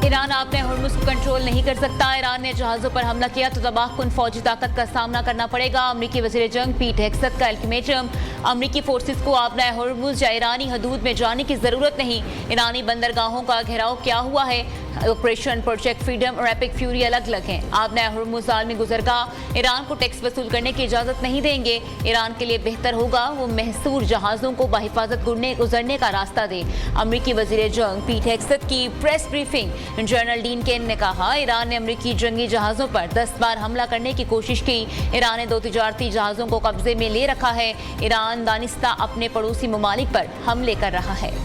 Iran अपने Hormuz को control नहीं कर सकता। ईरान ने जहाज़ों पर हमला किया तो तबाहकुन फौजी ताकत का सामना करना पड़ेगा। अमरीकी वज़ीर जंग पीट हेग्सेथ का अल्टीमेटम। अमरीकी फोर्सेस को अपने हुर्मुज़ या ईरानी हदूद में जाने की ज़रूरत नहीं। ईरानी बंदरगाहों का घेराव क्या हुआ है? ऑपरेशन प्रोजेक्ट फ्रीडम और एपिक फ्यूरी अलग अलग हैं। आपने हुर्मुज़ आलमी गुज़रगाह ईरान को टैक्स वसूल करने की इजाज़त नहीं देंगे। ईरान के लिए बेहतर होगा वो महसूर जहाज़ों को बहिफाजत गुजरने का रास्ता दे। अमरीकी वज़ीर जंग पीट हेग्सेथ की प्रेस ब्रीफिंग। जनरल डीन केन ने कहा, ईरान ने अमरीकी जंगी जहाज़ों पर 10 बार हमला करने की कोशिश की। ईरान ने 2 तिजारती जहाज़ों को कब्जे में ले रखा है। ईरान दानिस्ता अपने पड़ोसी ममालिक पर हमले कर रहा है।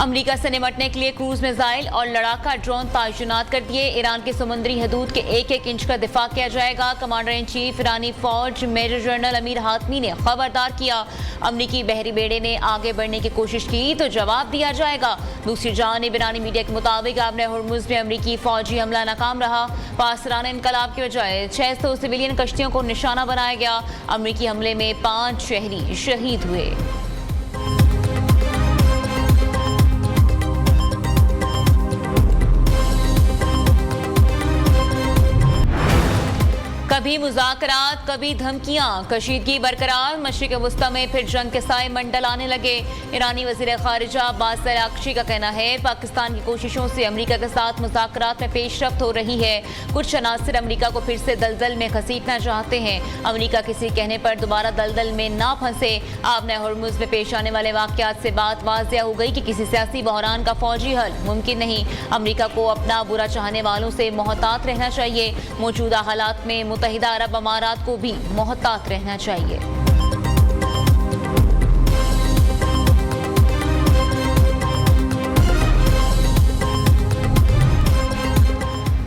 अमेरिका से निपटने के लिए क्रूज मिसाइल और लड़ाका ड्रोन तैनात कर दिए। ईरान के समुद्री हदूद के 1-1 इंच का दिफा किया जाएगा। कमांडर इन चीफ ईरानी फौज मेजर जनरल अमीर हातमी ने खबरदार किया, अमरीकी बहरी बेड़े ने आगे बढ़ने की कोशिश की तो जवाब दिया जाएगा। दूसरी जानिब ईरानी मीडिया के मुताबिक आपने हुर्मुज़ में अमरीकी फौजी हमला नाकाम रहा। पासराना इनकलाब की बजाय 600 सिविलियन कश्तियों को निशाना बनाया गया। अमरीकी हमले में 5 शहरी शहीद हुए। कभी मुज़ाकरात कभी धमकियां, कशीदगी बरकरार। मशरिक़ वस्ता में फिर जंग के साए मंडल आने लगे। ईरानी वज़ीर ख़ारिजा अब्बास अराग़ची का कहना है, पाकिस्तान की कोशिशों से अमरीका के साथ मुज़ाकरात में पेशरफ्त हो रही है। कुछ अनासिर अमरीका को फिर से दलदल में घसीटना चाहते हैं। अमरीका किसी कहने पर दोबारा दलदल में ना फंसे। आपने हुर्मुज़ में पेश आने वाले वाक़यात से बात वाज़िया हो गई कि किसी सियासी बहरान का फौजी हल मुमकिन नहीं। अमरीका को अपना बुरा चाहने वालों से मोहतात रहना चाहिए। मौजूदा हालात में मुत्तहिदा अरब अमारात को भी मोहतात रहना चाहिए।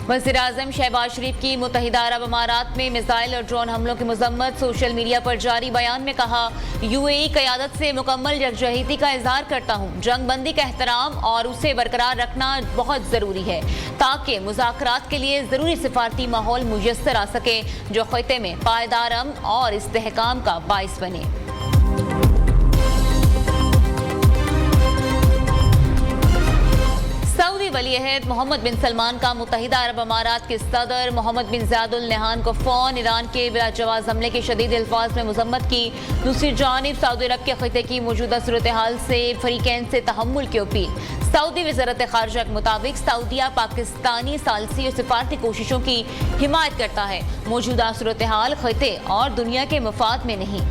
वज़ीर आज़म शहबाज शरीफ की मुत्तहिदा अरब अमारात में मिसाइल और ड्रोन हमलों की मज़म्मत। सोशल मीडिया पर जारी बयान में कहा, यूएई क़यादत से मुकम्मल यकजहती का इज़हार करता हूँ। जंग बंदी का एहतराम और उसे बरकरार रखना बहुत ज़रूरी है ताकि मुज़ाकरात के लिए ज़रूरी सिफारती माहौल मुयस्सर आ सके जो ख़ित्ते में पायदार अमन और इस्तेहकाम का बाइस बने। सऊदी वली अहद मोहम्मद बिन सलमान का मुत्तहिदा अरब अमारात के सदर मोहम्मद बिन ज़ायद अल नहयान को फ़ोन। ईरान के बिलाजवाज़ हमले की शदीद अल्फाज में मज़म्मत की। दूसरी जानिब सऊदी अरब के खित्ते की मौजूदा सूरत हाल से फ़रीक़ैन से तहम्मुल की अपील। सऊदी वज़ारत ख़ारिजा के मुताबिक सऊदिया पाकिस्तानी सालसी और सिफारती कोशिशों की हिमायत करता है। मौजूदा सूरत हाल खित्ते और दुनिया के मफाद में नहीं।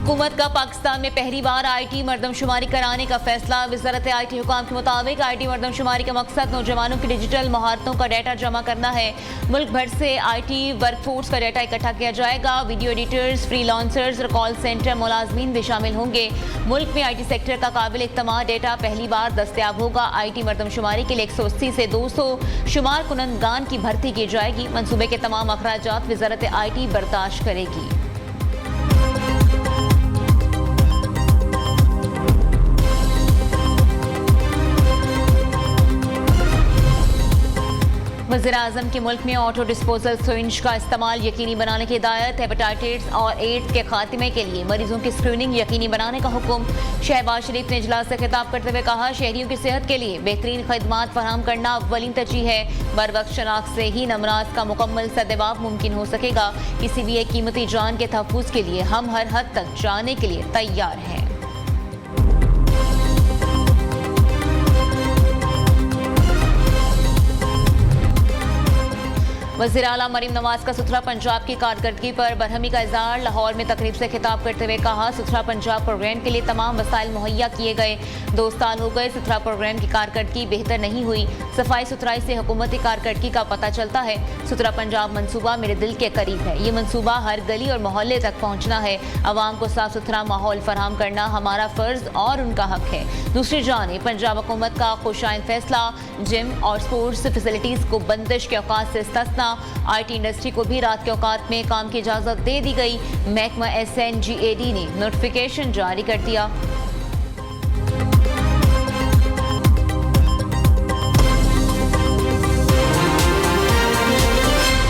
हुकूमत का पाकिस्तान में पहली बार IT मरदमशुमारी कराने का फैसला। वज़ारत IT हुकाम के मुताबिक IT मरदमशुमारी का मकसद नौजवानों की डिजिटल महारतों का डाटा जमा करना है। मुल्क भर से IT वर्कफोर्स का डाटा इकट्ठा किया जाएगा। वीडियो एडिटर्स, फ्रीलांसर्स और कॉल सेंटर मुलाजमीन भी शामिल होंगे। मुल्क में IT सेक्टर का काबिल इत्तमाद डाटा पहली बार दस्तयाब होगा। IT मरदमशुमारी के लिए 180 से 200 शुमार कुनंदगान की भर्ती की जाएगी। मनसूबे के तमाम अखराजात वज़ारत IT बर्दाश्त करेगी। वज़ीर आज़म की मुल्क में ऑटो डिस्पोजल सिरिंज का इस्तेमाल यकीनी बनाने की हिदायत। हेपेटाइटिस और एड्स के खात्मे के लिए मरीजों की स्क्रीनिंग यकीनी बनाने का हुक्म। शहबाज शरीफ ने इजलास से खिताब करते हुए कहा, शहरियों की सेहत के लिए बेहतरीन खदमात फराहम करना अव्वलीन तरजीह है। बर वक्त शनाख्त से ही अमराज का मुकम्मल सद्दबाब मुमकिन हो सकेगा। किसी भी एक कीमती जान के तहफ़्फ़ुज़ के लिए हम हर हद तक जाने के लिए तैयार हैं। वज़ीर आला मरीम नवाज का सुथरा पंजाब की कारकर्दगी पर बरहमी का इज़हार। लाहौर में तकरीब से खिताब करते हुए कहा, सुथरा पंजाब प्रोग्राम के लिए तमाम वसाइल मुहैया किए गए। 2 साल हो गए, सुथरा प्रोग्राम की कारकर्दगी बेहतर नहीं हुई। सफाई सुथराई से हुकूमती कारकर्दगी का पता चलता है। सुथरा पंजाब मनसूबा मेरे दिल के करीब है। ये मनसूबा हर गली और मोहल्ले तक पहुँचना है। अवाम को साफ सुथरा माहौल फराहम करना हमारा फ़र्ज और उनका हक है। दूसरी जानिब पंजाब हुकूमत का खुशाइन फैसला, जिम और स्पोर्ट्स फैसिलिटीज़ को बंदिश के औकात से इस्तिस्ना। IT इंडस्ट्री को भी रात के औकात में काम की इजाज़त दे दी गई। महकमा SNGAD ने नोटिफिकेशन जारी कर दिया।